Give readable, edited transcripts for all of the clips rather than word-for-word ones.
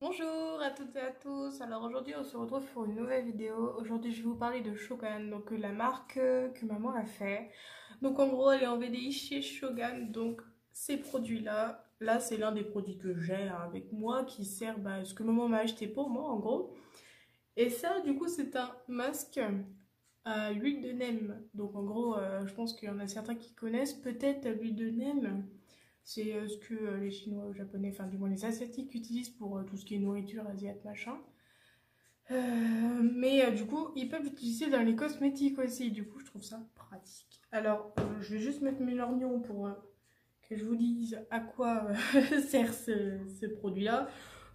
Bonjour à toutes et à tous, alors aujourd'hui on se retrouve pour une nouvelle vidéo. Aujourd'hui je vais vous parler de Shogun, donc la marque que maman a fait. Donc en gros elle est en VDI chez Shogun, donc ces produits là c'est l'un des produits que j'ai avec moi qui sert à ce que maman m'a acheté pour moi en gros. Et ça du coup c'est un masque à l'huile de neem. Donc en gros je pense qu'il y en a certains qui connaissent peut-être l'huile de neem. C'est ce que les Chinois ou Japonais, enfin du moins les Asiatiques utilisent pour tout ce qui est nourriture asiatique machin. Mais du coup, ils peuvent l'utiliser dans les cosmétiques aussi. Du coup, je trouve ça pratique. Alors, je vais juste mettre mes lorgnons pour que je vous dise à quoi sert ce produit-là.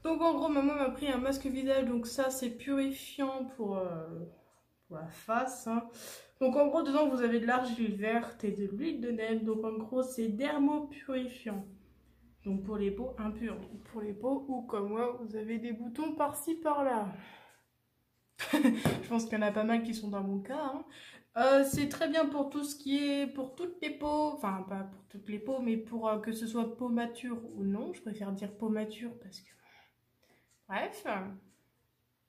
Donc en gros, maman m'a pris un masque visage. Donc ça, c'est purifiant pour la face, hein. Donc en gros, dedans, vous avez de l'argile verte et de l'huile de neem. Donc en gros, c'est dermopurifiant. Donc pour les peaux impures, donc pour les peaux où comme moi vous avez des boutons par-ci par-là. Je pense qu'il y en a pas mal qui sont dans mon cas, hein. C'est très bien pour tout ce qui est pour toutes les peaux, enfin pas pour toutes les peaux, mais pour que ce soit peau mature ou non. Je préfère dire peau mature parce que bref.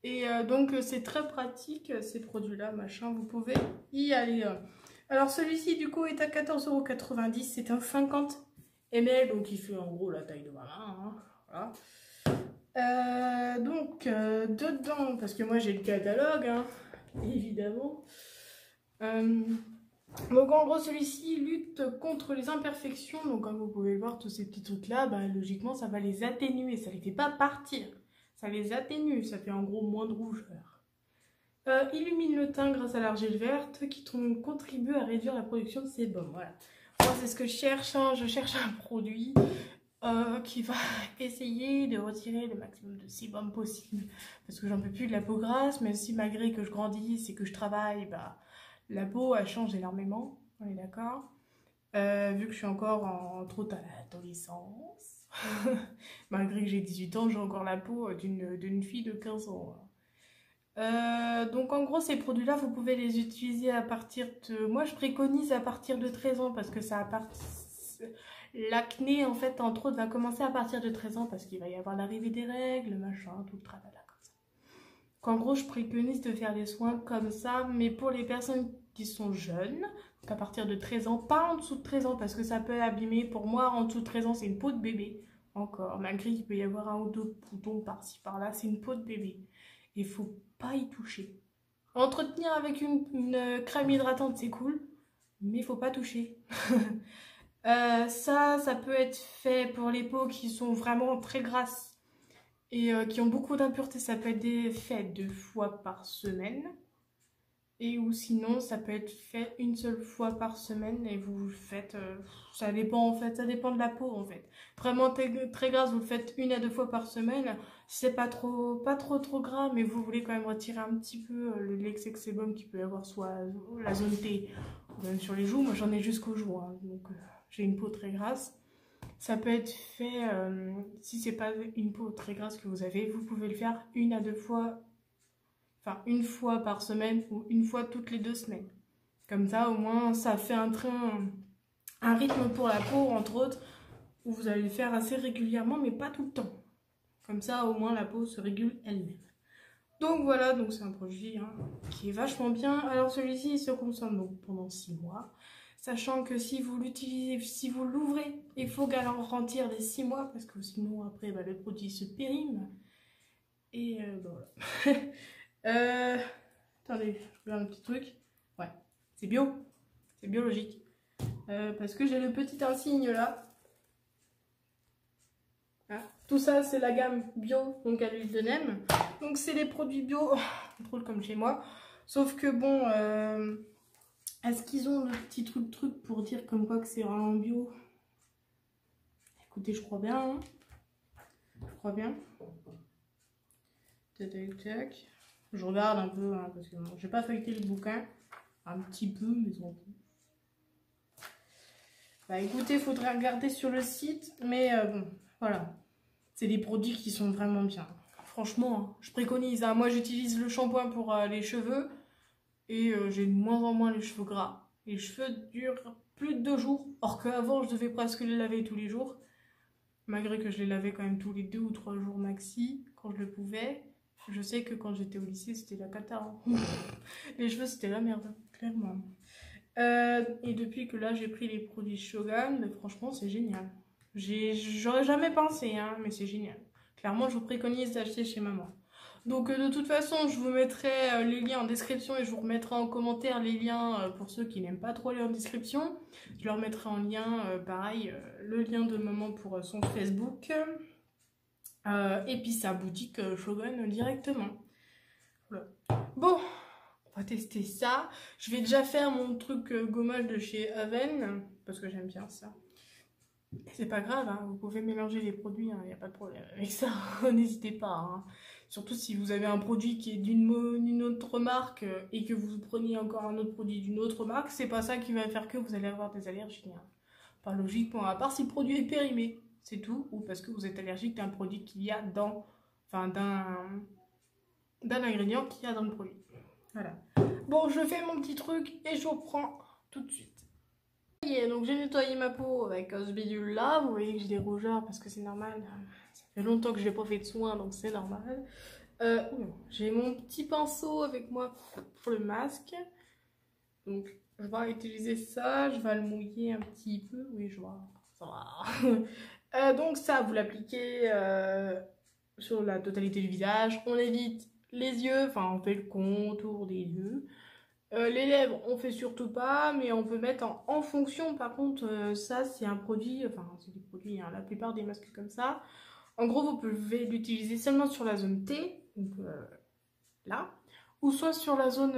Et donc c'est très pratique ces produits-là, machin. Vous pouvez y aller. Alors celui-ci du coup est à 14,90 €. C'est un 50 ml, donc il fait en gros la taille de ma main, hein. Voilà. Dedans, parce que moi j'ai le catalogue, hein, évidemment. Euh, donc en gros celui-ci lutte contre les imperfections. Donc comme vous pouvez le voir, tous ces petits trucs là, bah, logiquement ça va les atténuer, ça les fait pas partir. Ça les atténue, ça fait en gros moins de rougeur. Illumine le teint grâce à l'argile verte qui contribue à réduire la production de sébum. Voilà. Moi c'est ce que je cherche, hein. Je cherche un produit qui va essayer de retirer le maximum de sébum possible. Parce que j'en peux plus de la peau grasse, même si malgré que je grandisse et que je travaille, bah, la peau elle change énormément, on est d'accord. Vu que je suis encore trop à l'adolescence, malgré que j'ai 18 ans, j'ai encore la peau d'une fille de 15 ans. Donc en gros ces produits là vous pouvez les utiliser à partir de, moi je préconise à partir de 13 ans parce que ça a l'acné en fait entre autres va commencer à partir de 13 ans parce qu'il va y avoir l'arrivée des règles, machin, tout le tralala comme ça. Qu'en gros je préconise de faire des soins comme ça, mais pour les personnes qui sont jeunes, donc à partir de 13 ans, pas en dessous de 13 ans parce que ça peut abîmer. Pour moi en dessous de 13 ans c'est une peau de bébé encore, malgré qu'il peut y avoir un ou deux boutons par-ci par-là, c'est une peau de bébé. Il faut pas y toucher. Entretenir avec une crème hydratante, c'est cool, mais il faut pas toucher. Ça peut être fait pour les peaux qui sont vraiment très grasses et qui ont beaucoup d'impuretés. Ça peut être fait 2 fois par semaine. Et ou sinon, ça peut être fait une seule fois par semaine et vous le faites, ça dépend en fait, ça dépend de la peau en fait. Vraiment très grasse, vous le faites 1 à 2 fois par semaine. C'est pas trop gras, mais vous voulez quand même retirer un petit peu l'excès de sébum qu'il peut y avoir soit la zone T ou même sur les joues. Moi j'en ai jusqu'aux joues, hein, donc j'ai une peau très grasse. Ça peut être fait, si c'est pas une peau très grasse que vous avez, vous pouvez le faire 1 à 2 fois. Enfin, 1 fois par semaine ou 1 fois toutes les 2 semaines. Comme ça, au moins, ça fait un rythme pour la peau, entre autres, où vous allez le faire assez régulièrement, mais pas tout le temps. Comme ça, au moins, la peau se régule elle-même. Donc voilà, donc c'est un produit, hein, qui est vachement bien. Alors celui-ci, il se consomme donc pendant 6 mois. Sachant que si vous l'utilisez, si vous l'ouvrez, il faut garantir les 6 mois, parce que sinon, après, bah, le produit se périme. Et bah, voilà. Attendez, je regarde un petit truc. Ouais, c'est bio, c'est biologique. Parce que j'ai le petit insigne là. Ah, tout ça, c'est la gamme bio, donc à l'huile de neem. Donc c'est des produits bio, on trouve comme chez moi. Sauf que bon, est-ce qu'ils ont le petit truc pour dire comme quoi que c'est vraiment bio? Écoutez, je crois bien, hein. Je crois bien. Tac, tac, tac. Je regarde un peu, hein, parce que bon, j'ai pas feuilleté le bouquin. Un petit peu, mais on peut. Bah écoutez, il faudrait regarder sur le site, mais bon, voilà. C'est des produits qui sont vraiment bien. Franchement, hein, je préconise, hein. Moi j'utilise le shampoing pour les cheveux, et j'ai de moins en moins les cheveux gras. Les cheveux durent plus de 2 jours, or qu'avant je devais presque les laver tous les jours. malgré que je les lavais quand même tous les 2 ou 3 jours maxi, quand je le pouvais. Je sais que quand j'étais au lycée, c'était la cata, hein. Les cheveux, c'était la merde, clairement. Et depuis que là, j'ai pris les produits Shogun, mais franchement, c'est génial. J'aurais jamais pensé, hein, mais c'est génial. Clairement, je vous préconise d'acheter chez maman. Donc, de toute façon, je vous mettrai les liens en description et je vous remettrai en commentaire les liens pour ceux qui n'aiment pas trop les en description. Je leur mettrai en lien, pareil, le lien de maman pour son Facebook. Et puis sa boutique Shogun directement. Voilà. Bon, on va tester ça. Je vais déjà faire mon truc gommage de chez Aven, parce que j'aime bien ça. C'est pas grave, hein, vous pouvez mélanger les produits, il n'y a pas de problème avec ça, n'hésitez pas. Hein. Surtout si vous avez un produit qui est d'une autre marque et que vous preniez encore un autre produit d'une autre marque, c'est pas ça qui va faire que vous allez avoir des allergies. Hein. Pas logiquement, à part si le produit est périmé, c'est tout, ou parce que vous êtes allergique d'un produit qu'il y a dans, enfin d'un ingrédient qu'il y a dans le produit. Voilà. Bon, je fais mon petit truc et je reprends tout de suite. Donc j'ai nettoyé ma peau avec ce bidule là, vous voyez que j'ai des rougeurs parce que c'est normal, ça fait longtemps que je n'ai pas fait de soins donc c'est normal. J'ai mon petit pinceau avec moi pour le masque, donc je vais utiliser ça, je vais le mouiller un petit peu, oui je vois, ça va. Donc ça vous l'appliquez sur la totalité du visage, on évite les yeux, enfin on fait le contour des yeux. Les lèvres, on fait surtout pas, mais on peut mettre en fonction. Par contre, ça, c'est un produit, enfin, c'est des produits, hein, la plupart des masques comme ça. En gros, vous pouvez l'utiliser seulement sur la zone T, donc là, ou soit sur la zone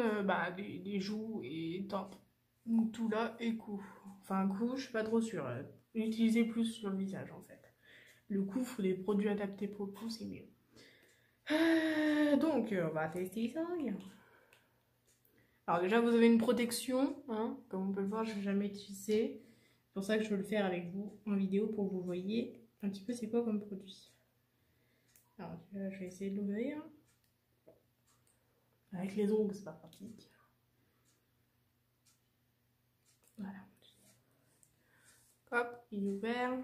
des joues et tempes. Donc tout là et cou. Enfin, cou, je suis pas trop sûre. L'utiliser plus sur le visage, en fait. Le cou, il faut des produits adaptés pour le cou, c'est mieux. Donc, on va tester ça. Alors déjà, vous avez une protection, hein, comme on peut le voir, je n'ai jamais utilisé. C'est pour ça que je veux le faire avec vous en vidéo pour que vous voyez un petit peu c'est quoi comme produit. Alors, je vais essayer de l'ouvrir. Avec les ongles, c'est pas pratique. Voilà. Hop, il est ouvert.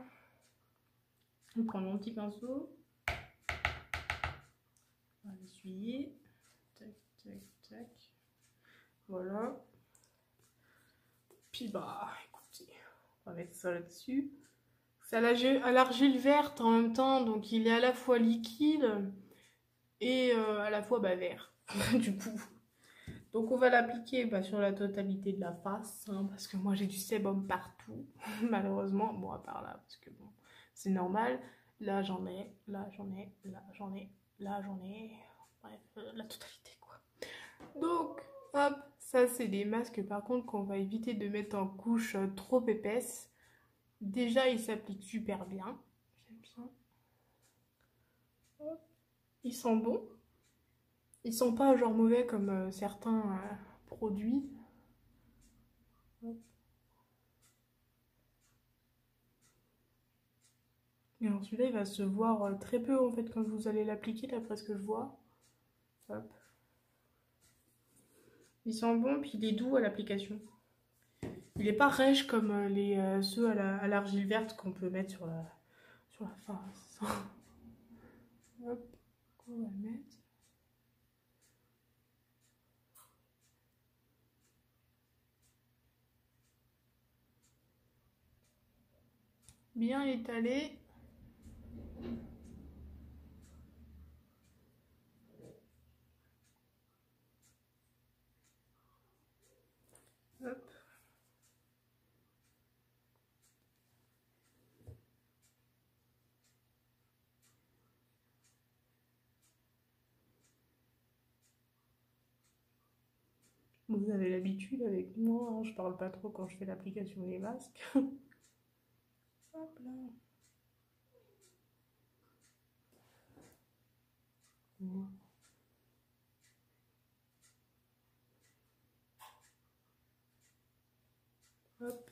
Je prends mon petit pinceau. On va l'essuyer. Tac, tac, tac. Voilà. Puis bah, écoutez, on va mettre ça là-dessus. C'est à l'argile verte en même temps, donc il est à la fois liquide et à la fois vert, du coup. Donc on va l'appliquer sur la totalité de la face, hein, parce que moi j'ai du sébum partout, malheureusement. Bon, à part là, parce que bon, c'est normal. Là j'en ai, là j'en ai, là j'en ai, là j'en ai. Bref, la totalité quoi. Donc, hop, ça c'est des masques par contre qu'on va éviter de mettre en couche trop épaisse. Déjà, il s'applique super bien. J'aime bien. Hop. Ils sont bons. Ils sont pas genre mauvais comme certains produits. Hop. Et alors celui-là, il va se voir très peu en fait quand vous allez l'appliquer, d'après ce que je vois. Hop. Ils sont bons, puis il est doux à l'application. Il est pas rêche comme ceux à l'argile verte qu'on peut mettre sur la face. Hop, on va le mettre. Bien étalé. Hop. Vous avez l'habitude avec moi, hein, je parle pas trop quand je fais l'application des masques. Hop là. Voilà. Hop.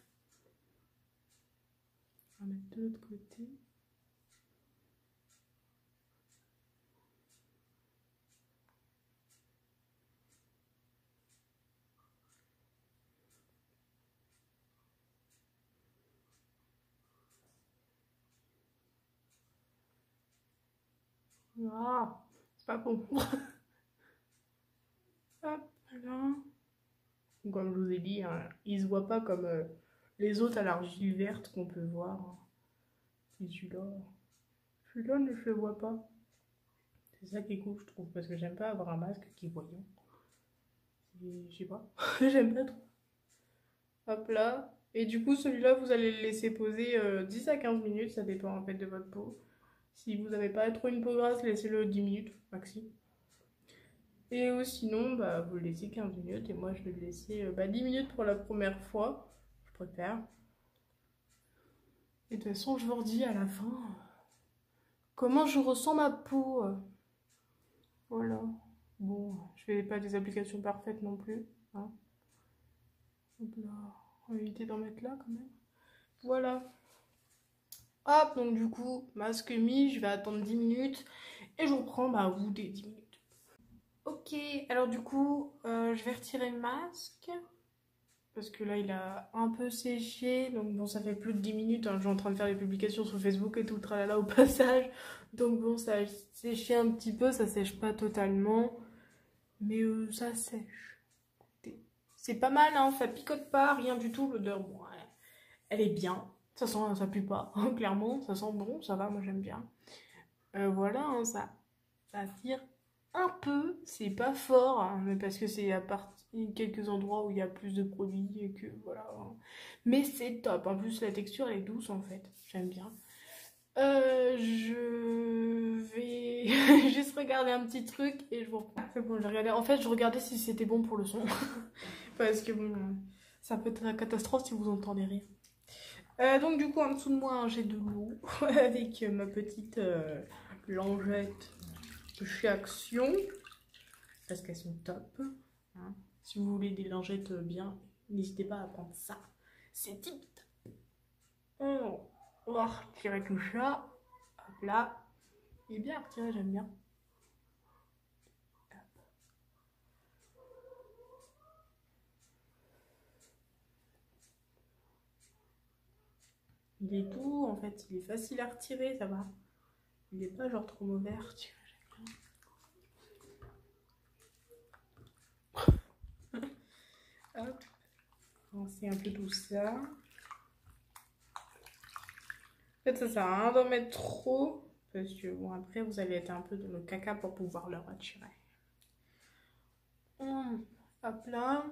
On va mettre de l'autre côté. Ah, c'est pas bon. Hop, là. Comme je vous ai dit, hein, il se voit pas comme les autres à l'argile verte qu'on peut voir. Hein. Et celui-là, je le vois pas. C'est ça qui est cool, je trouve, parce que j'aime pas avoir un masque qui est voyant. Je sais pas, j'aime pas trop. Hop là. Et du coup, celui-là, vous allez le laisser poser 10 à 15 minutes, ça dépend en fait de votre peau. Si vous n'avez pas trop une peau grasse, laissez-le 10 minutes maxi. Et sinon, bah, vous le laissez 15 minutes. Et moi, je vais le laisser 10 minutes pour la première fois. Je préfère. Et de toute façon, je vous redis à la fin comment je ressens ma peau. Voilà. Bon, je fais pas des applications parfaites non plus. Hein. Hop là. On va éviter d'en mettre là quand même. Voilà. Hop, donc du coup, masque mis, je vais attendre 10 minutes. Et je reprends bah, au bout des 10 minutes. Ok, alors du coup, je vais retirer le masque. Parce que là, il a un peu séché. Donc bon, ça fait plus de 10 minutes. Hein, je suis en train de faire des publications sur Facebook et tout, tralala au passage. Donc bon, ça a séché un petit peu. Ça sèche pas totalement. Mais ça sèche. C'est pas mal, hein, ça picote pas, rien du tout. L'odeur, bon, elle est bien. Ça sent, ça pue pas, hein, clairement. Ça sent bon, ça va, moi j'aime bien. Voilà, hein, ça tire un peu. C'est pas fort, hein, mais parce que c'est à part quelques endroits où il y a plus de produits et que voilà. Hein. Mais c'est top. En plus, la texture elle est douce en fait. J'aime bien. Je vais juste regarder un petit truc et je vous reprends. C'est bon, je regardais. En fait, je regardais si c'était bon pour le son. Parce que bon, ça peut être une catastrophe si vous entendez rien. Donc du coup, en dessous de moi, hein, j'ai de l'eau avec ma petite lingette de chez Action. Parce qu'elles sont top. Hein. Si vous voulez des lingettes bien, n'hésitez pas à prendre ça. C'est tip top. On va retirer tout ça. Hop là. Il est bien retiré, j'aime bien. Il est doux, en fait, il est facile à retirer, ça va. Il est pas genre trop mauvais à retirer, j'aime bien. Hop, lancer un peu tout ça. En fait, ça sert à rien d'en mettre trop, parce que bon, après, vous allez être un peu dans le caca pour pouvoir le retirer. Hop là.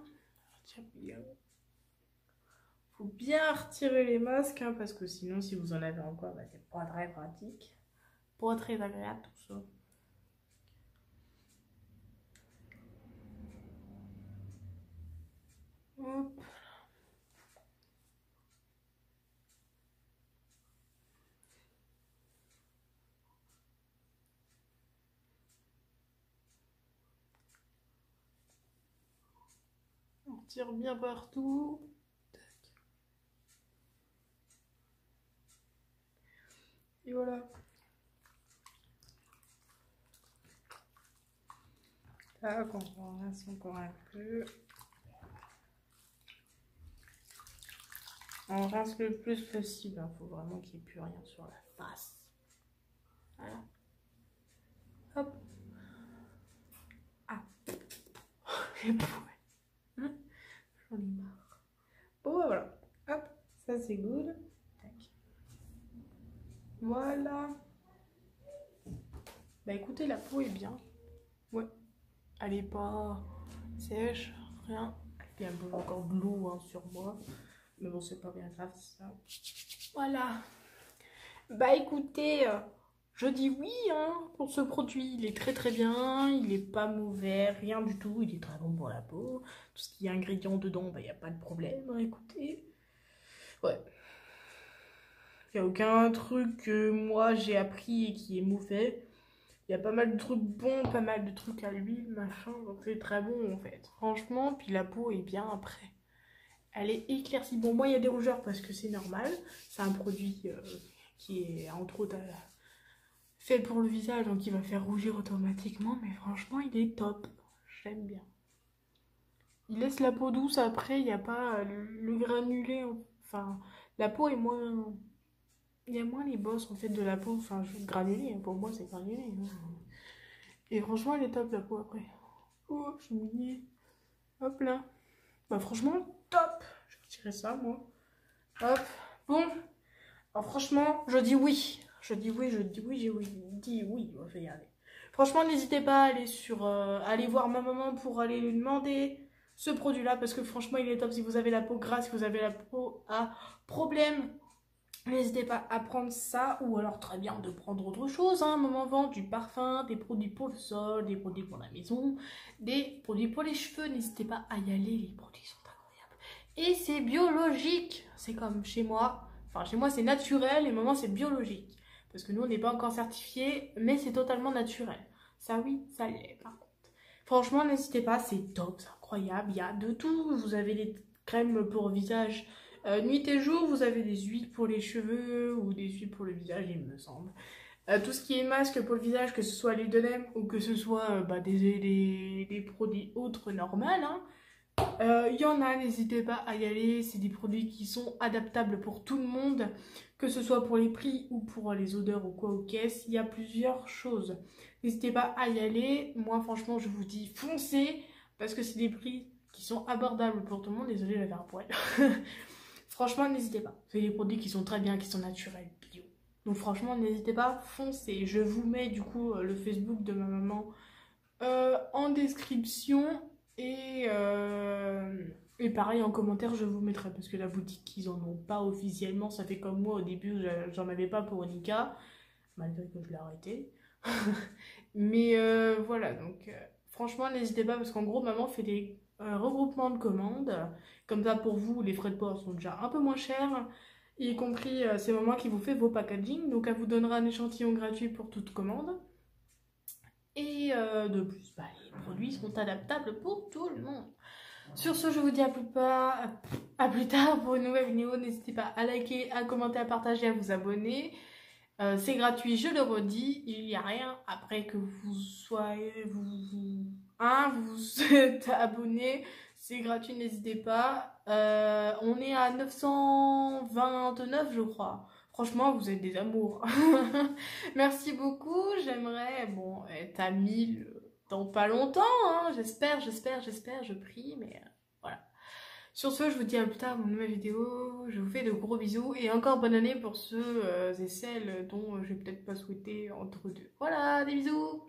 Faut bien retirer les masques, hein, parce que sinon, si vous en avez encore, bah, c'est pas très pratique. Pas très agréable tout ça. Hop. On tire bien partout. Et voilà. Tac, on rince encore un peu. On rince le plus possible. Il faut vraiment qu'il n'y ait plus rien sur la face. Voilà. Hop. Ah. J'ai pas. J'en ai marre. Bon, bah, voilà. Hop. Ça, c'est good. Tac. Voilà. Bah écoutez, la peau est bien. Ouais. Elle est pas sèche, rien. Il y a un peu encore de l'eau hein, sur moi. Mais bon, c'est pas bien grave, ça. Voilà. Bah écoutez, je dis oui hein, pour ce produit. Il est très très bien. Il est pas mauvais, rien du tout. Il est très bon pour la peau. Tout ce qui est ingrédients dedans, bah il n'y a pas de problème. Hein, écoutez. Ouais. Il n'y a aucun truc que moi j'ai appris et qui est mauvais. Il y a pas mal de trucs bons, pas mal de trucs à l'huile, machin. Donc c'est très bon en fait. Franchement, puis la peau est bien après. Elle est éclaircie. Bon, moi il y a des rougeurs parce que c'est normal. C'est un produit qui est entre autres fait pour le visage, donc il va faire rougir automatiquement. Mais franchement, il est top. J'aime bien. Il laisse la peau douce après, il n'y a pas le granulé. Enfin, la peau est moins il y a moins les bosses en fait de la peau, enfin granulée, pour moi c'est granulé. Hein. Et franchement elle est top la peau après. Oh, je suis mouillée. Hop là. Bah franchement, top. Je vais retirer ça moi. Hop. Bon. Alors franchement, je dis oui. Je dis oui, je dis oui, j'ai oui. Dis oui, on va y aller. Franchement, n'hésitez pas à aller aller voir ma maman pour aller lui demander ce produit-là parce que franchement, il est top. Si vous avez la peau grasse, si vous avez la peau à problème, n'hésitez pas à prendre ça ou alors très bien de prendre autre chose. Hein. Maman vend du parfum, des produits pour le sol, des produits pour la maison, des produits pour les cheveux. N'hésitez pas à y aller. Les produits sont incroyables. Et c'est biologique. C'est comme chez moi. Enfin, chez moi, c'est naturel et maman, c'est biologique. Parce que nous, on n'est pas encore certifié, mais c'est totalement naturel. Ça, oui, ça l'est, par contre. Franchement, n'hésitez pas, c'est top, c'est incroyable. Il y a de tout. Vous avez les crèmes pour le visage nuit et jour. Vous avez des huiles pour les cheveux ou des huiles pour le visage, il me semble. Tout ce qui est masque pour le visage, que ce soit l'huile de lait ou que ce soit des produits autres normaux, hein. Il y en a, n'hésitez pas à y aller, c'est des produits qui sont adaptables pour tout le monde, que ce soit pour les prix ou pour les odeurs ou quoi aux caisses, il y a plusieurs choses. N'hésitez pas à y aller, moi franchement je vous dis foncez, parce que c'est des prix qui sont abordables pour tout le monde, désolé j'avais un poil. Franchement n'hésitez pas, c'est des produits qui sont très bien, qui sont naturels, bio. Donc franchement n'hésitez pas, foncez. Je vous mets du coup le Facebook de ma maman en description. Et pareil en commentaire je vous mettrai parce que la boutique ils en ont pas officiellement, ça fait comme moi au début j'en avais pas pour Onika malgré que je l'ai arrêté. Mais voilà donc franchement n'hésitez pas parce qu'en gros maman fait des regroupements de commandes comme ça pour vous les frais de port sont déjà un peu moins chers y compris c'est maman qui vous fait vos packaging donc elle vous donnera un échantillon gratuit pour toute commande. Et de plus, les produits sont adaptables pour tout le monde. Sur ce, je vous dis à plus tard pour une nouvelle vidéo. N'hésitez pas à liker, à commenter, à partager, à vous abonner. C'est gratuit, je le redis. Il n'y a rien après que vous soyez... vous êtes abonné. C'est gratuit, n'hésitez pas. On est à 929, je crois. Franchement, vous êtes des amours. Merci beaucoup. J'aimerais, être à 1000 dans pas longtemps. Hein. J'espère, je prie. Mais voilà. Sur ce, je vous dis à plus tard dans une nouvelle vidéo. Je vous fais de gros bisous. Et encore bonne année pour ceux et celles dont j'ai peut-être pas souhaité entre deux. Voilà, des bisous.